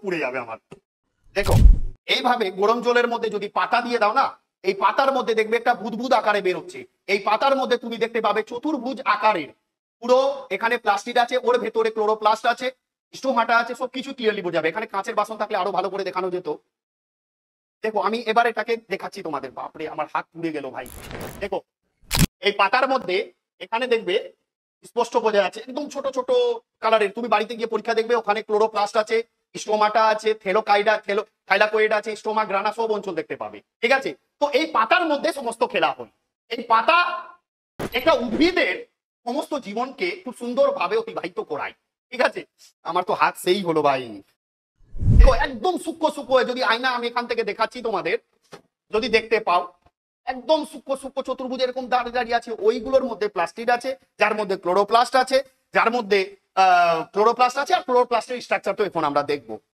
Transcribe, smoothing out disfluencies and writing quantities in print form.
পুড়ে যাবে আমার। দেখো এইভাবে গরম জলের মধ্যে যদি পাতা দিয়ে দাও না, এই পাতার মধ্যে দেখবে একটা বুদবুদ আকারে বেরোচ্ছে। এই পাতার মধ্যে তুমি দেখতে পাবে চতুর্ভুজ আকারের পুরো, এখানে প্লাস্টিক আছে, ওর ভেতরে ক্লোরোপ্লাস্ট আছে, স্টোমাটা আছে, সবকিছু ক্লিয়ারলি বোঝাবে। এখানে কাঁচের বাসন থাকলে আরো ভালো করে দেখানো যেত। দেখো আমি এবার এটাকে দেখাচ্ছি তোমাদের। বাপরে আমার হাত পুড়ে গেল ভাই। দেখো এই পাতার মধ্যে এখানে দেখবে স্পষ্ট বোঝা যাচ্ছে, একদম ছোট ছোট কালারের। তুমি বাড়িতে গিয়ে পরীক্ষা দেখবে, ওখানে ক্লোরোপ্লাস্ট আছে, স্টোমাটা আছে, থাইলাকয়েড আছে, স্টোমা গ্রানা সব অঞ্চল দেখতে পাবে। ঠিক আছে, তো এই পাতার মধ্যে সমস্ত খেলা হয়। এই পাতা একটা উদ্ভিদের সমস্ত জীবনকে খুব সুন্দর ভাবে অতিবাহিত করায়। ঠিক আছে, আমার তো হাত সেই হলো ভাই। দেখো একদম সূক্ষ্ম সূক্ষ্ম, যদি আয়না আমি এখান থেকে দেখাচ্ছি তোমাদের, যদি দেখতে পাও একদম সূক্ষ্ম সূক্ষ্ম চতুর্ভুজ এরকম দাঁড়িয়ে দাঁড়িয়ে আছে, ওইগুলোর মধ্যে প্লাস্টিড আছে, যার মধ্যে ক্লোরোপ্লাস্ট আছে, যার মধ্যে ক্লোরোপ্লাস্ট আছে। আর ক্লোরোপ্লাস্টের স্ট্রাকচার তো এখন আমরা দেখবো।